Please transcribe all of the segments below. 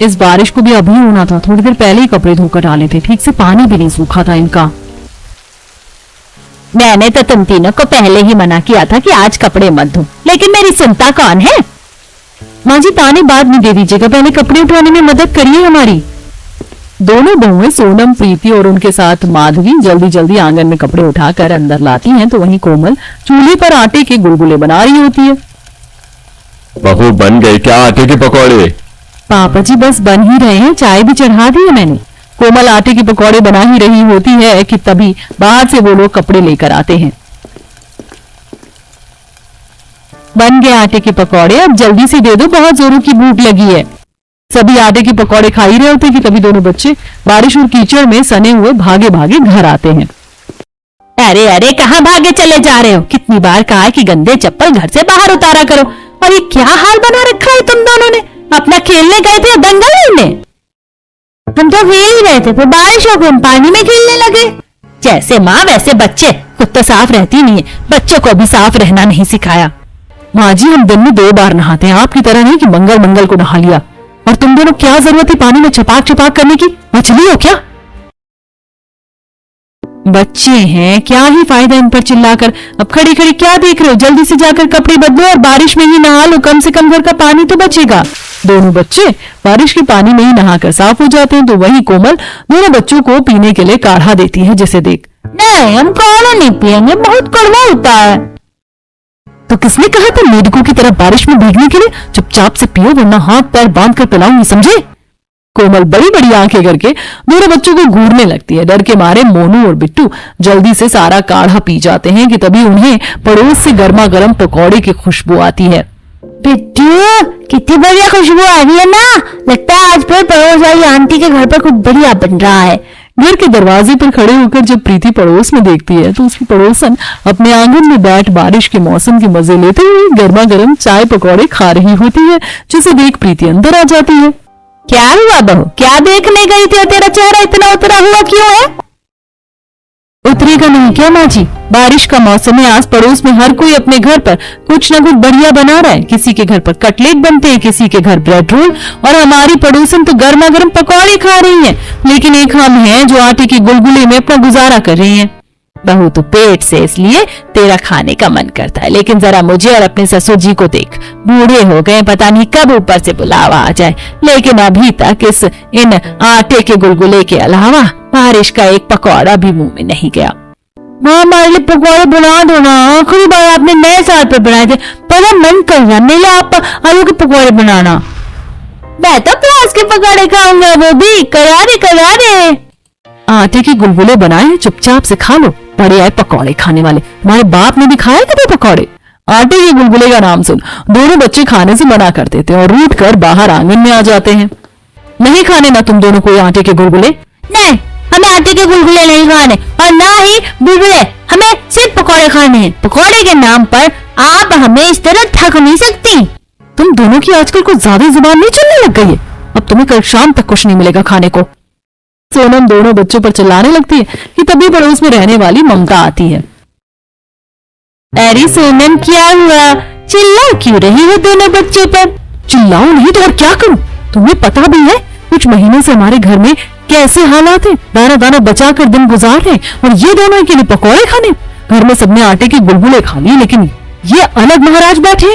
इस बारिश को भी अभी होना था, थोड़ी देर पहले ही कपड़े धोकर डाले थे, ठीक से पानी भी नहीं सूखा था इनका। मैंने तो तुम तीनों को पहले ही मना किया था कि आज कपड़े मत धो, लेकिन मेरी सुनता कौन है। माँ जी ताने बाद में दे दीजिएगा, पहले कपड़े उठाने में मदद करिए हमारी। दोनों बहुएं सोनम, प्रीति और उनके साथ माधवी जल्दी जल्दी आंगन में कपड़े उठाकर अंदर लाती हैं, तो वहीं कोमल चूल्हे पर आटे के गुलगुले बना रही होती है। बहू बन गए क्या आटे के पकौड़े? पापा जी बस बन ही रहे हैं, चाय भी चढ़ा दी है मैंने। कोमल आटे के पकौड़े बना ही रही होती है कि तभी बाहर से वो लोग कपड़े लेकर आते हैं। बन गए आटे के पकौड़े, अब जल्दी से दे दो, बहुत जोरों की भूख लगी है। सभी आटे के पकौड़े खा ही रहे होते कि तभी दोनों बच्चे बारिश और कीचड़ में सने हुए भागे भागे घर आते हैं। अरे अरे कहाँ भागे चले जा रहे हो? कितनी बार कहा है कि गंदे चप्पल घर से बाहर उतारा करो, और ये क्या हाल बना रखा है तुम दोनों ने? अपना खेलने गए थे दंगल लेने? हम तो खेल ही रहे थे, फिर बारिश हो गई, हम पानी में खेलने लगे। जैसे माँ वैसे बच्चे, खुद तो साफ रहती नहीं है, बच्चों को भी साफ रहना नहीं सिखाया। माँ जी हम दिन में 2 बार नहाते हैं, आपकी तरह नहीं कि मंगल मंगल को नहा लिया। और तुम दोनों क्या जरूरत है पानी में छपाक छपाक करने की? मछली हो क्या? बच्चे हैं, क्या ही फायदा इन पर चिल्लाकर। अब खड़ी खड़ी क्या देख रहे हो? जल्दी से जाकर कपड़े बदलो और बारिश में ही नहा लो, कम से कम घर का पानी तो बचेगा। दोनों बच्चे बारिश के पानी में ही नहाकर साफ हो जाते हैं, तो वही कोमल दोनों बच्चों को पीने के लिए काढ़ा देती है, जिसे देख। नहीं हम काढ़ा नहीं पियेंगे, बहुत कड़वा होता है। तो किसने कहा था मेढकों की तरह बारिश में भीगने के लिए? चुपचाप से पियो वरना हाथ पैर बांध कर पिलाऊंगी, समझे? कोमल बड़ी बड़ी आंखें करके दोनों बच्चों को घूरने लगती है। डर के मारे मोनू और बिट्टू जल्दी से सारा काढ़ा पी जाते हैं कि तभी उन्हें पड़ोस से गर्मा गर्म पकौड़े की खुशबू आती है। बिट्टू कितनी बढ़िया खुशबू आ रही है ना, लगता है आज फिर पड़ोस वाली आंटी के घर पर कुछ बढ़िया बन रहा है। घर के दरवाजे पर खड़े होकर जब प्रीति पड़ोस में देखती है तो उसकी पड़ोसन अपने आंगन में बैठ बारिश के मौसम के मजे लेते हुए गर्मा गर्म चाय पकौड़े खा रही होती है, जिसे देख प्रीति अंदर आ जाती है। क्या हुआ बहू, क्या देखने गई थी? तेरा चेहरा इतना उतरा हुआ क्यों है? उतरेगा नहीं क्या माँ जी? बारिश का मौसम है, आस पड़ोस में हर कोई अपने घर पर कुछ न कुछ बढ़िया बना रहा है। किसी के घर पर कटलेट बनते हैं, किसी के घर ब्रेड रोल, और हमारी पड़ोसन तो गर्मा गर्म पकौड़े खा रही हैं। लेकिन एक हम हैं जो आटे के गुलगुले में अपना गुजारा कर रही हैं। बहू तो पेट से इसलिए तेरा खाने का मन करता है, लेकिन जरा मुझे और अपने ससुर जी को देख, बूढ़े हो गए, पता नहीं कब ऊपर से बुलावा आ जाए, लेकिन अभी तक इन आटे के गुलगुले के अलावा बारिश का एक पकौड़ा भी मुंह में नहीं गया। माँ हमारे लिए पकौड़े बना दो ना, आखिरी बार आपने नए साल पर बनाए थे, बड़ा मन कर रहा मेरे लिए आप आलू के पकौड़े बनाना। मैं तो प्याज के पकौड़े खाऊंगा, वो भी करारे। आटे के गुलगुले बनाए, चुपचाप से खा लो। बड़े आए पकौड़े खाने वाले, हमारे बाप ने भी खाए कभी पकौड़े? आटे के गुलगुले का नाम सुन दोनों बच्चे खाने से मना कर देते हैं और रूठ कर बाहर आंगन में आ जाते हैं। नहीं खाने ना तुम दोनों कोई आटे के गुलगुले? नहीं, हमें आटे के गुलगुले नहीं खाने, और ना ही बुलबुले, हमें सिर्फ पकौड़े खाने हैं। पकौड़े के नाम पर आप हमें इस तरह ठग नहीं सकती। तुम दोनों की आजकल कुछ ज्यादा जुबान नहीं चलने लग गई है? अब तुम्हें कल शाम तक कुछ नहीं मिलेगा खाने को। सोनम दोनों बच्चों पर चिल्लाने लगती है कि तभी पड़ोस में रहने वाली ममता आती है। अरे सोनम क्या हुआ, चिल्ला क्यों रही हो दोनों बच्चों पर? चिल्लाऊं नहीं तो और क्या करूं? तुम्हें पता भी है कुछ महीनों से हमारे घर में कैसे हालात हैं, दाना दाना बचा कर दिन गुजार रहे, और ये दोनों के लिए पकौड़े खाने। घर में सबने आटे के गुलगुले खा लिए, लेकिन ये अलग महाराज बैठे।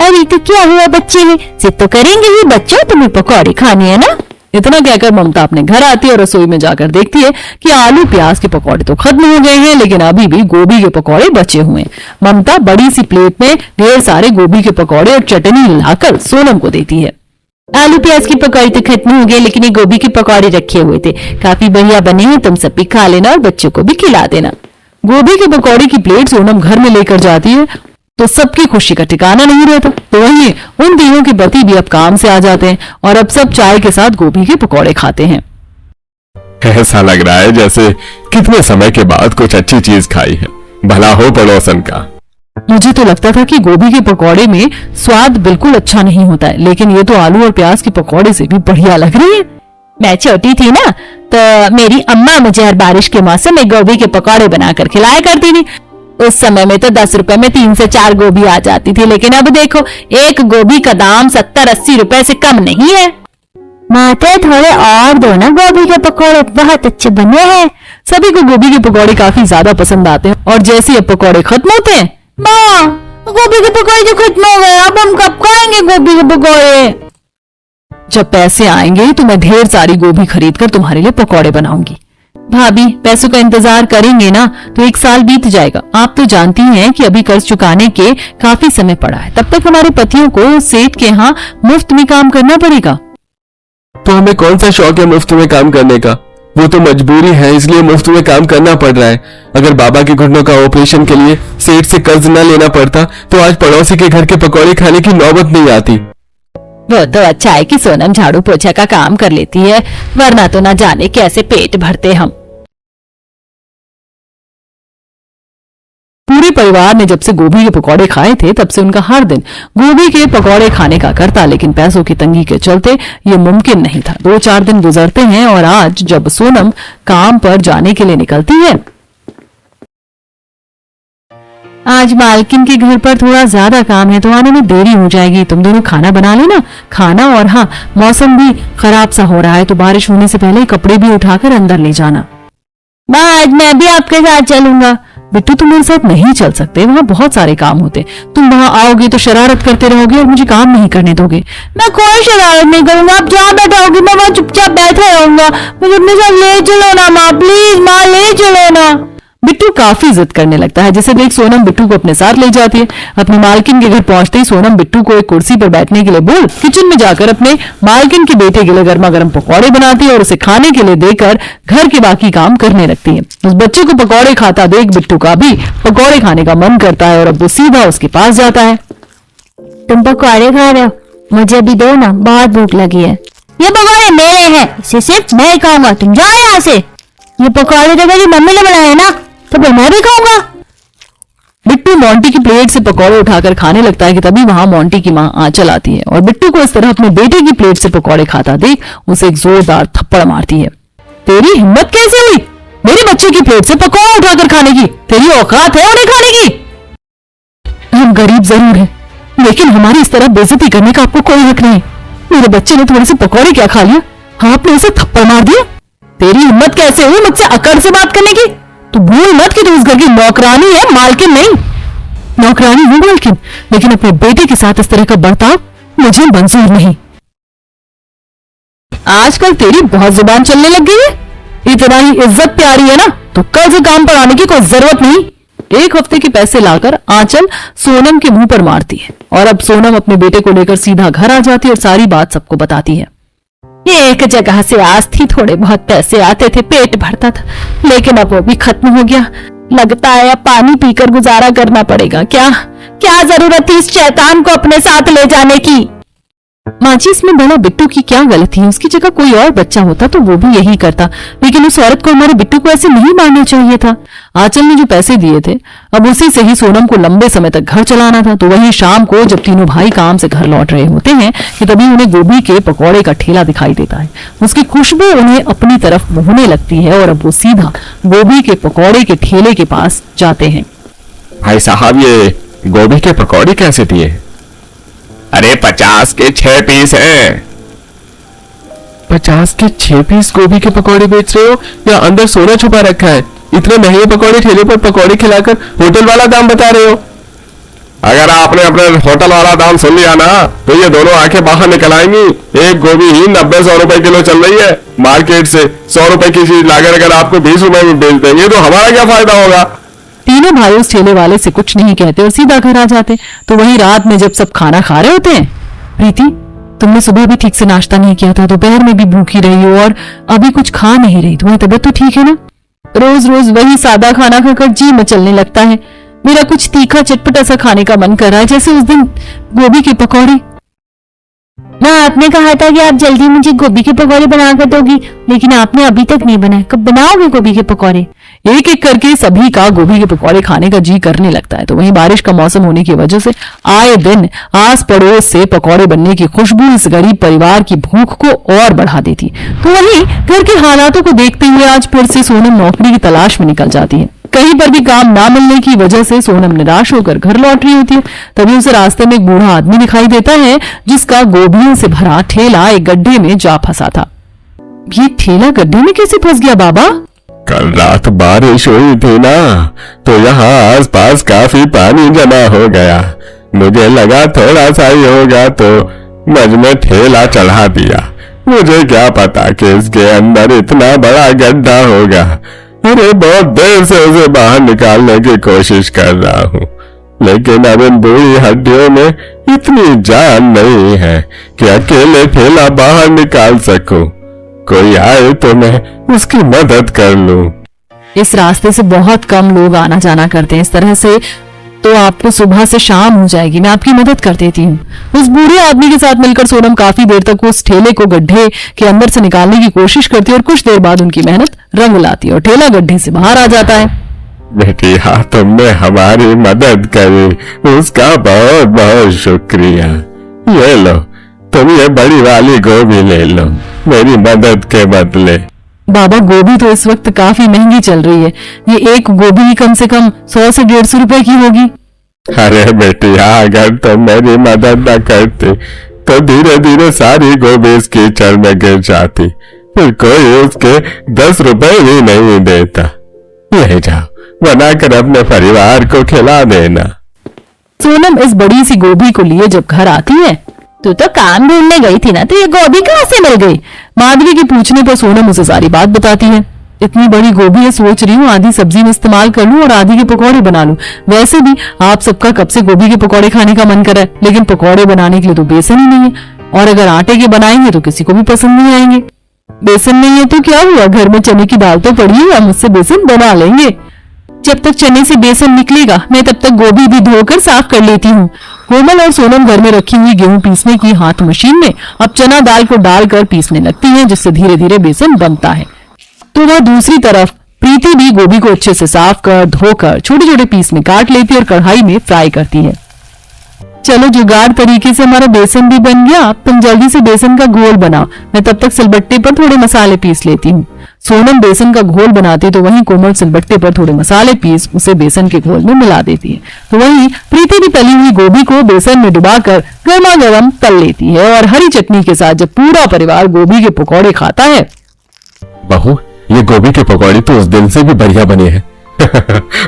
अरे तो क्या हुआ, बच्चे हैं, जिद तो करेंगे ही बच्चों, तुम्हें पकौड़े खाने है ना। इतना कहकर ममता अपने घर आती है और रसोई में जाकर देखती है कि आलू प्याज के पकौड़े तो खत्म हो गए हैं, लेकिन अभी भी गोभी के पकौड़े बचे हुए हैं। ममता बड़ी सी प्लेट में ढेर सारे गोभी के पकौड़े और चटनी लाकर सोनम को देती है। आलू प्याज की पकौड़े तो खत्म हो गए, लेकिन ये गोभी के पकौड़े रखे हुए थे, काफी बढ़िया बने हैं, तुम सब भी खा लेना और बच्चों को भी खिला देना। गोभी के पकौड़े की प्लेट सोनम घर में लेकर जाती है तो सबकी खुशी का ठिकाना नहीं रहता। तो वहीं उन तीनों के पति भी अब काम से आ जाते हैं और अब सब चाय के साथ गोभी के पकौड़े खाते हैं। ऐसा लग रहा है जैसे कितने समय के बाद कुछ अच्छी चीज खाई है, भला हो पड़ोसन का। मुझे तो लगता था कि गोभी के पकौड़े में स्वाद बिल्कुल अच्छा नहीं होता है, लेकिन ये तो आलू और प्याज के पकौड़े से भी बढ़िया लग रही है। मैं छोटी थी ना तो मेरी अम्मा मुझे हर बारिश के मौसम में गोभी के पकौड़े बनाकर खिलाया करती थी। उस समय में तो 10 रुपए में 3 से 4 गोभी आ जाती थी, लेकिन अब देखो एक गोभी का दाम 70-80 रुपए से कम नहीं है। माता थोड़े और दो ना, गोभी के पकौड़े बहुत अच्छे बने हैं। सभी को गोभी के पकौड़े काफी ज्यादा पसंद आते हैं और जैसे ये पकौड़े खत्म होते हैं, माँ गोभी के पकौड़े तो खत्म हो गए, अब हम कब खाएंगे गोभी के पकौड़े? जब पैसे आएंगे तो मैं ढेर सारी गोभी खरीद कर तुम्हारे लिए पकौड़े बनाऊंगी। भाभी, पैसों का इंतजार करेंगे ना तो 1 साल बीत जाएगा। आप तो जानती हैं कि अभी कर्ज चुकाने के काफी समय पड़ा है, तब तक हमारे पतियों को सेठ के यहाँ मुफ्त में काम करना पड़ेगा। तो हमें कौन सा शौक है मुफ्त में काम करने का? वो तो मजबूरी है, इसलिए मुफ्त में काम करना पड़ रहा है। अगर बाबा के घुटनों का ऑपरेशन के लिए सेठ से कर्ज न लेना पड़ता तो आज पड़ोसी के घर के पकौड़े खाने की नौबत नहीं आती। वो तो अच्छा है कि सोनम झाड़ू पोछा का काम कर लेती है, वरना तो ना जाने कैसे पेट भरते हम। पूरे परिवार ने जब से गोभी के पकौड़े खाए थे तब से उनका हर दिन गोभी के पकौड़े खाने का करता, लेकिन पैसों की तंगी के चलते ये मुमकिन नहीं था। 2-4 दिन गुजरते हैं और आज जब सोनम काम पर जाने के लिए निकलती है, आज मालकिन के घर पर थोड़ा ज्यादा काम है तो आने में देरी हो जाएगी, तुम दोनों खाना बना लेना। खाना, और हाँ, मौसम भी खराब सा हो रहा है तो बारिश होने से पहले कपड़े भी उठाकर अंदर ले जाना। आज मैं भी आपके साथ चलूंगा। बिट्टू, तुम मेरे साथ नहीं चल सकते, वहाँ बहुत सारे काम होते। तुम वहाँ आओगे तो शरारत करते रहोगे और मुझे काम नहीं करने दोगे। मैं कोई शरारत नहीं करूंगा, आप जहाँ बैठाओगी मैं वहाँ चुपचाप बैठा रहूंगा। मुझे अपने साथ ले चलो ना माँ, प्लीज माँ ले चलो ना। बिट्टू काफी जिद करने लगता है, जिसे देख सोनम बिट्टू को अपने साथ ले जाती है। अपनी मालकिन के घर पहुंचते ही सोनम बिट्टू को एक कुर्सी पर बैठने के लिए बोल किचन में जाकर अपने मालकिन के बेटे के लिए गर्मा गर्म पकौड़े बनाती है और उसे खाने के लिए देकर घर के बाकी काम करने लगती है। उस बच्चे को पकौड़े खाता देख बिट्टू का भी पकौड़े खाने का मन करता है और अब वो सीधा उसके पास जाता है। तुम पकौड़े खा रहे हो, मुझे भी दो ना, बहुत भूख लगी है। ये पकौड़े मेरे हैं, इसे सिर्फ मैं ही खाऊंगा, तुम जाओ यहाँ से। ये पकौड़े तो मेरी मम्मी ने बनाए ना, तो फिर मैं भी खाऊंगा। बिट्टू मोंटी की प्लेट से पकौड़े उठाकर खाने लगता है कि तभी वहां मोंटी की मां आंचल आती है और बिट्टू को इस तरह अपने बेटे की प्लेट से पकौड़े खाता देख उसे एक जोरदार थप्पड़ मारती है। तेरी हिम्मत कैसे हुई मेरे बच्चे की प्लेट से पकौड़े उठाकर खाने की? तेरी औकात है उन्हें खाने की? हम गरीब जरूर हैं, लेकिन हमारी इस तरह बेइज्जती करने का आपको कोई हक नहीं। मेरे बच्चे ने थोड़े से पकौड़े क्या खा लिया, आपने उसे थप्पड़ मार दिया। तेरी हिम्मत कैसे हुई मुझसे अकड़ से बात करने की? तू भूल मत कि तू उस घर की नौकरानी है, मालकिन नहीं। नौकरानी हूं मालकिन, लेकिन अपने बेटे के साथ इस तरह का बर्ताव मुझे मंजूर नहीं। आजकल तेरी बहुत जुबान चलने लग गई है। इतना ही इज्जत प्यारी है ना तो कल से काम पर आने की कोई जरूरत नहीं। 1 हफ्ते के पैसे लाकर आंचल सोनम के मुंह पर मारती है और अब सोनम अपने बेटे को लेकर सीधा घर आ जाती है और सारी बात सबको बताती है। एक जगह से आज थी, थोड़े बहुत पैसे आते थे, पेट भरता था, लेकिन अब वो भी खत्म हो गया। लगता है अब पानी पीकर गुजारा करना पड़ेगा। क्या जरूरत थी इस शैतान को अपने साथ ले जाने की? माची, इसमें बड़ा बिट्टू की क्या गलती है? उसकी जगह कोई और बच्चा होता तो वो भी यही करता, लेकिन उस औरत को हमारे बिट्टू को ऐसे नहीं मारना चाहिए था। आंचल ने जो पैसे दिए थे अब उसी से ही सोनम को लंबे समय तक घर चलाना था। तो वही शाम को जब तीनों भाई काम से घर लौट रहे होते हैं कि तभी उन्हें गोभी के पकौड़े का ठेला दिखाई देता है। उसकी खुशबू उन्हें अपनी तरफ मोहने लगती है और अब वो सीधा गोभी के पकौड़े के ठेले के पास जाते हैं। भाई साहब, ये गोभी के पकौड़े कैसे दिए? अरे 50 के 6 पीस हैं। 50 के 6 पीस गोभी के पकौड़े बेच रहे हो या अंदर सोना छुपा रखा है? इतने महंगे पकौड़े ठेले पर पकौड़े खिलाकर होटल वाला दाम बता रहे हो। अगर आपने अपने होटल वाला दाम सुन लिया ना तो ये दोनों आंखें बाहर निकल आएंगी। एक गोभी ही 90-100 रुपए किलो चल रही है। मार्केट से 100 रुपए की चीज लाकर अगर आपको 20 रुपए में बेच देंगे तो हमारा क्या फायदा होगा? तीनों भाई उस ठेले वाले से कुछ नहीं कहते और सीधा घर आ जाते। तो वही रात में जब सब खाना खा रहे होते हैं, प्रीति, तुमने सुबह भी ठीक से नाश्ता नहीं किया था, दोपहर में भी भूखी रही हो और अभी कुछ खा नहीं रही, तुम्हारी तबीयत तो ठीक है ना? रोज रोज वही सादा खाना खाकर जी मचलने लगता है। मेरा कुछ तीखा चटपटा सा खाने का मन कर रहा है, जैसे उस दिन गोभी के पकौड़े। माँ, आपने कहा था कि आप जल्दी मुझे गोभी के पकौड़े बनाकर दोगी, लेकिन आपने अभी तक नहीं बनाए। कब बनाओगे गोभी के पकौड़े? एक एक करके सभी का गोभी के पकौड़े खाने का जी करने लगता है। तो वहीं बारिश का मौसम होने की वजह से आए दिन आस पड़ोस से पकौड़े बनने की खुशबू इस गरीब परिवार की भूख को और बढ़ा देती। तो वहीं घर के हालातों को देखते हुए आज फिर से सोनम नौकरी की तलाश में निकल जाती है। कहीं पर भी काम ना मिलने की वजह से सोनम निराश होकर घर लौट रही होती है। तभी उसे रास्ते में एक बूढ़ा आदमी दिखाई देता है जिसका गोभियों से भरा ठेला एक गड्ढे में जा फंसा था। ये ठेला गड्ढे में कैसे फंस गया बाबा? कल रात बारिश हुई थी ना, तो यहाँ आसपास काफी पानी जमा हो गया। मुझे लगा थोड़ा सा ही होगा तो मझ में ठेला चढ़ा दिया। मुझे क्या पता कि इसके अंदर इतना बड़ा गड्ढा होगा। अरे बहुत देर से उसे बाहर निकालने की कोशिश कर रहा हूँ, लेकिन अब इन बूढ़ी हड्डियों में इतनी जान नहीं है कि अकेले ठेला बाहर निकाल सकूं। कोई आए तो मैं उसकी मदद कर लूं। इस रास्ते से बहुत कम लोग आना जाना करते हैं, इस तरह से तो आपको सुबह से शाम हो जाएगी, मैं आपकी मदद कर देती हूँ। उस बूढ़े आदमी के साथ मिलकर सोनम काफी देर तक उस ठेले को गड्ढे के अंदर से निकालने की कोशिश करती है और कुछ देर बाद उनकी मेहनत रंग लाती है और ठेला गड्ढे से बाहर आ जाता है। बेटी, हाँ तुमने हमारी मदद करी, उसका बहुत बहुत शुक्रिया। ये लो, तुम ये बड़ी वाली गोभी ले लो मेरी मदद के बदले। बाबा, गोभी तो इस वक्त काफी महंगी चल रही है, ये एक गोभी कम से कम 100 से 150 रुपए की होगी। अरे बेटी, अगर तुम मेरी मदद न करती तो धीरे धीरे सारी गोभी इस कीचड़ में गिर जाती, फिर कोई उसके 10 रुपए भी नहीं देता। ले जाओ, बनाकर अपने परिवार को खिला देना। सोनम इस बड़ी सी गोभी को लिए जब घर आती है, तू तो काम ढूंढने गई थी ना, तो ये गोभी कहाँ से मिल गई? माधवी के पूछने पर सोनम उसे सारी बात बताती है। इतनी बड़ी गोभी है, सोच रही हूँ आधी सब्जी में इस्तेमाल कर लूं और आधी के पकौड़े बना लूं। वैसे भी आप सबका कब से गोभी के पकौड़े खाने का मन कर रहा है, लेकिन पकौड़े बनाने के लिए तो बेसन ही नहीं है, और अगर आटे के बनाएंगे तो किसी को भी पसंद नहीं आएंगे। बेसन नहीं है तो क्या हुआ, घर में चने की दाल तो पड़ी है, हम उससे बेसन बना लेंगे। जब तक चने से बेसन निकलेगा मैं तब तक गोभी भी धोकर साफ कर लेती हूँ। कोमल और सोनम घर में रखी हुई गेहूं पीसने की हाथ मशीन में अब चना दाल को डालकर पीसने लगती हैं, जिससे धीरे धीरे बेसन बनता है। तो वह दूसरी तरफ प्रीति भी गोभी को अच्छे से साफ कर धोकर छोटे छोटे पीस में काट लेती है और कढ़ाई में फ्राई करती है। चलो, जुगाड़ तरीके से हमारा बेसन भी बन गया। अब तुम जल्दी से बेसन का घोल बनाओ, मैं तब तक सिलबट्टे पर थोड़े मसाले पीस लेती हूँ। सोनम बेसन का घोल बनाती तो वहीं कोमल सिलबट्टे पर थोड़े मसाले पीस उसे बेसन के घोल में मिला देती है। तो वहीं प्रीति भी तली हुई गोभी को बेसन में डुबाकर गर्मा गर्म तल लेती है और हरी चटनी के साथ जब पूरा परिवार गोभी के पकौड़े खाता है। बहू, ये गोभी के पकौड़े तो उस दिन से भी बढ़िया बने हैं।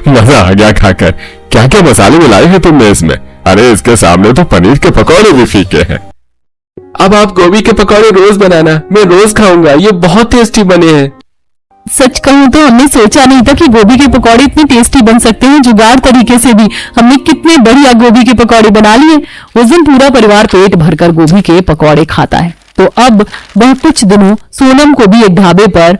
मजा आ गया खाकर। क्या क्या मसाले मिलाए हैं तुमने इसमें? अरे इसके सामने तो पनीर के पकौड़े भी फीके हैं। अब आप गोभी के पकौड़े रोज बनाना, मैं रोज खाऊंगा, ये बहुत टेस्टी बने हैं। सच कहूं तो हमने सोचा नहीं था कि गोभी के पकौड़े इतने टेस्टी बन सकते हैं। जुगाड़ तरीके से भी हमने कितने बढ़िया गोभी के पकौड़े बना लिए। उस दिन पूरा परिवार पेट भरकर गोभी के पकौड़े खाता है। तो अब वह कुछ दिनों सोनम को भी एक ढाबे पर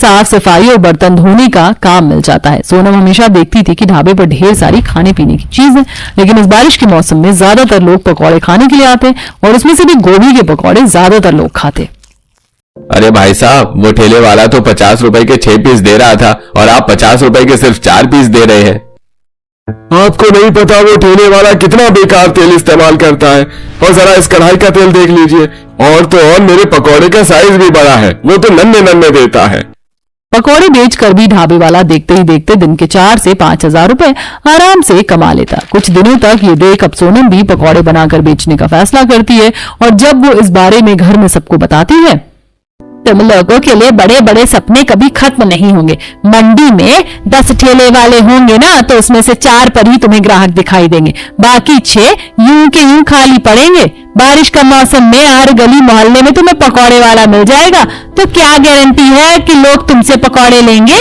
साफ सफाई और बर्तन धोने का काम मिल जाता है। सोनम हमेशा देखती थी कि ढाबे पर ढेर सारी खाने पीने की चीज है, लेकिन इस बारिश के मौसम में ज्यादातर लोग पकौड़े खाने के लिए आते हैं और उसमें से भी गोभी के पकौड़े ज्यादातर लोग खाते। अरे भाई साहब, वो ठेले वाला तो 50 रुपए के 6 पीस दे रहा था और आप 50 रुपए के सिर्फ 4 पीस दे रहे हैं। आपको नहीं पता वो ठेले वाला कितना बेकार तेल इस्तेमाल करता है। और जरा इस कढ़ाई का तेल देख लीजिए, और तो और मेरे पकौड़े का साइज भी बड़ा है, वो तो नन्हे नन्हे देता है। पकौड़े बेचकर भी ढाबे वाला देखते ही देखते दिन के 4 से 5 हजार रुपए आराम से कमा लेता। कुछ दिनों तक ये देख अब सोनम भी पकौड़े बनाकर बेचने का फैसला करती है और जब वो इस बारे में घर में सबको बताती है, तुम लोगों के लिए बड़े बड़े सपने कभी खत्म नहीं होंगे। मंडी में 10 ठेले वाले होंगे ना, तो उसमें से 4 पर ही तुम्हें ग्राहक दिखाई देंगे, बाकी 6 यूं के यूं खाली पड़ेंगे। बारिश का मौसम में हर गली मोहल्ले में तुम्हें पकौड़े वाला मिल जाएगा, तो क्या गारंटी है कि लोग तुमसे पकौड़े लेंगे?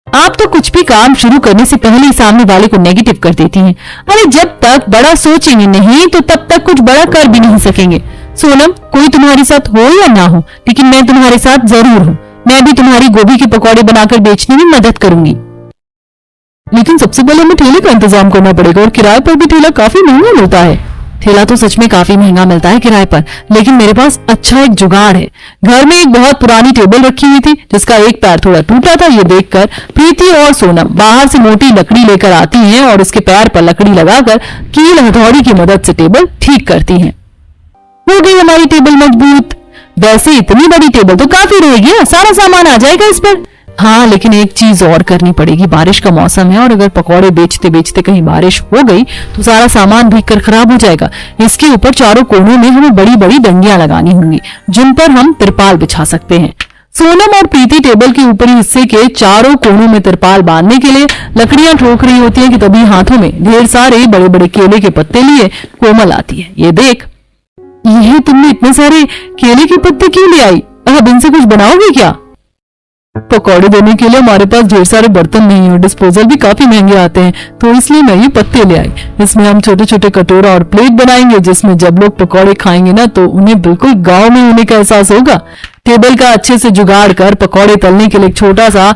आप तो कुछ भी काम शुरू करने से पहले ही सामने वाले को नेगेटिव कर देती हैं। अरे जब तक बड़ा सोचेंगे नहीं तो तब तक कुछ बड़ा कर भी नहीं सकेंगे। सोनम, कोई तुम्हारे साथ हो या ना हो, लेकिन मैं तुम्हारे साथ जरूर हूँ। मैं भी तुम्हारी गोभी के पकौड़े बनाकर बेचने में मदद करूंगी, लेकिन सबसे पहले हमें ठेले का इंतजाम करना पड़ेगा और किराए पर भी ठेला काफी महंगा मिलता है। ठेला तो सच में काफी महंगा मिलता है किराए पर, लेकिन मेरे पास अच्छा एक जुगाड़ है। घर में एक बहुत पुरानी टेबल रखी हुई थी जिसका एक पैर थोड़ा टूटा था। ये देखकर प्रीति और सोनम बाहर से मोटी लकड़ी लेकर आती हैं और उसके पैर पर लकड़ी लगाकर कील हथौड़ी की मदद से टेबल ठीक करती हैं। हो गई हमारी टेबल मजबूत। वैसे इतनी बड़ी टेबल तो काफी रहेगी, सारा सामान आ जाएगा इस पर। हाँ, लेकिन एक चीज और करनी पड़ेगी। बारिश का मौसम है और अगर पकौड़े बेचते बेचते कहीं बारिश हो गई तो सारा सामान भीग कर खराब हो जाएगा। इसके ऊपर चारों कोनों में हमें बड़ी बड़ी डंडियां लगानी होंगी जिन पर हम तिरपाल बिछा सकते हैं। सोनम और प्रीति टेबल के ऊपरी हिस्से के चारों कोनों में तिरपाल बांधने के लिए लकड़ियां ठोक रही होती हैं कि तभी हाथों में ढेर सारे बड़े बड़े केले के पत्ते लिए कोमल आती है। ये देख, ये तुमने इतने सारे केले के पत्ते क्यों ले आई? अब इनसे कुछ बनाओगे क्या? पकौड़े देने के लिए हमारे पास ढेर सारे बर्तन नहीं है और डिस्पोजल भी काफी महंगे आते हैं, तो इसलिए मैं ये पत्ते ले आई। इसमें हम छोटे छोटे कटोरा और प्लेट बनाएंगे जिसमें जब लोग पकौड़े खाएंगे ना तो उन्हें बिल्कुल गांव में होने का एहसास होगा। टेबल का अच्छे से जुगाड़ कर पकौड़े तलने के लिए एक छोटा सा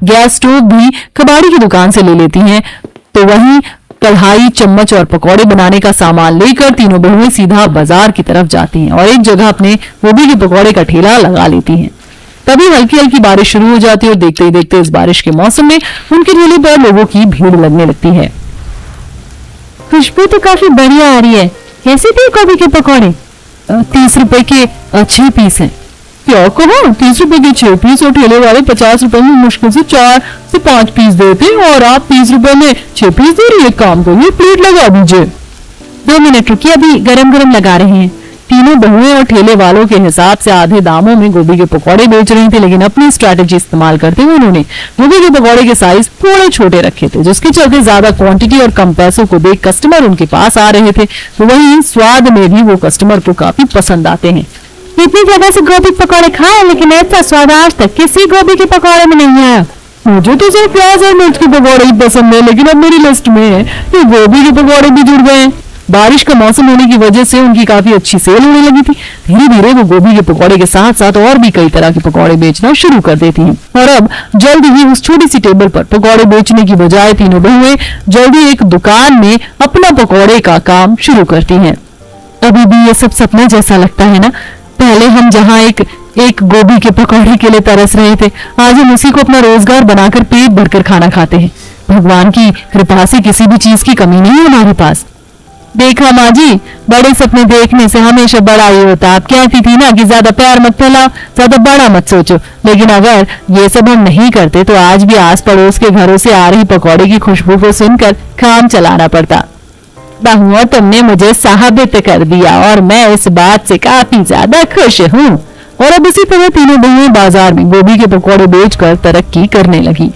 गैस स्टोव भी कबाड़ी की दुकान से ले लेती हैं। तो वहीं कढ़ाई, चम्मच और पकौड़े बनाने का सामान लेकर तीनों बहुएं सीधा बाजार की तरफ जाती हैं और एक जगह अपने गोभी के पकौड़े का ठेला लगा लेती हैं। तभी हल्की हल्की बारिश शुरू हो जाती है और देखते ही देखते इस बारिश के मौसम में उनके ठेले पर लोगों की भीड़ लगने लगती है। खुशबू तो काफी बढ़िया आ रही है। कैसे थे गोभी के पकौड़े? 30 रुपए के 6 पीस हैं। क्या कहो, 30 रुपए के 6 पीस और ठेले वाले 50 रुपए में मुश्किल से 4 से 5 पीस देते हैं और आप 30 रुपए में 6 पीस दे रही है। काम करिए, प्लेट लगा दीजिए। 2 मिनट रुकिए, अभी गरम गरम लगा रहे हैं। तीनों बहुएं और ठेले वालों के हिसाब से आधे दामों में गोभी के पकौड़े बेच रही थी, लेकिन अपनी स्ट्रैटेजी इस्तेमाल करते हुए उन्होंने गोभी के पकौड़े के साइज थोड़े छोटे रखे थे, जिसके चलते ज्यादा क्वांटिटी और कम पैसों को देख कस्टमर उनके पास आ रहे थे। तो वहीं स्वाद में भी वो कस्टमर को काफी पसंद आते हैं। इतनी जगह से गोभी पकौड़े खाए लेकिन ऐसा स्वाद आज तक किसी गोभी के पकौड़े में नहीं आया। मुझे तो सिर्फ प्याज और मिर्च के पकौड़े ही पसंद है, लेकिन अब मेरी लिस्ट में ये गोभी के पकौड़े भी जुड़ गए हैं। बारिश का मौसम होने की वजह से उनकी काफी अच्छी सेल होने लगी थी। धीरे धीरे वो गोभी के पकौड़े के साथ साथ और भी कई तरह के पकौड़े बेचना शुरू कर देती हैं और अब जल्दी ही उस छोटी सी टेबल पर पकौड़े बेचने की बजाय तीनों बहुएं जल्दी एक दुकान में अपना पकौड़े का काम शुरू करती हैं। अभी भी ये सब सपना जैसा लगता है ना। पहले हम जहाँ एक गोभी के पकौड़े के लिए तरस रहे थे, आज हम उसी को अपना रोजगार बनाकर पेट भरकर खाना खाते हैं। भगवान की कृपा से किसी भी चीज की कमी नहीं है हमारे पास। देखा माँ जी, बड़े सपने देखने से हमेशा बड़ा ही होता। आप कहती थी ना कि ज्यादा प्यार मत फैलाओ, ज्यादा बड़ा मत सोचो, लेकिन अगर ये सब हम नहीं करते तो आज भी आस पड़ोस के घरों से आ रही पकौड़े की खुशबू को सुनकर काम चलाना पड़ता। बहुओं, तुमने मुझे साबित कर दिया और मैं इस बात से काफी ज्यादा खुश हूँ। और अब इसी तरह तीनों बहुएं बाजार में गोभी के पकौड़े बेचकर तरक्की करने लगी।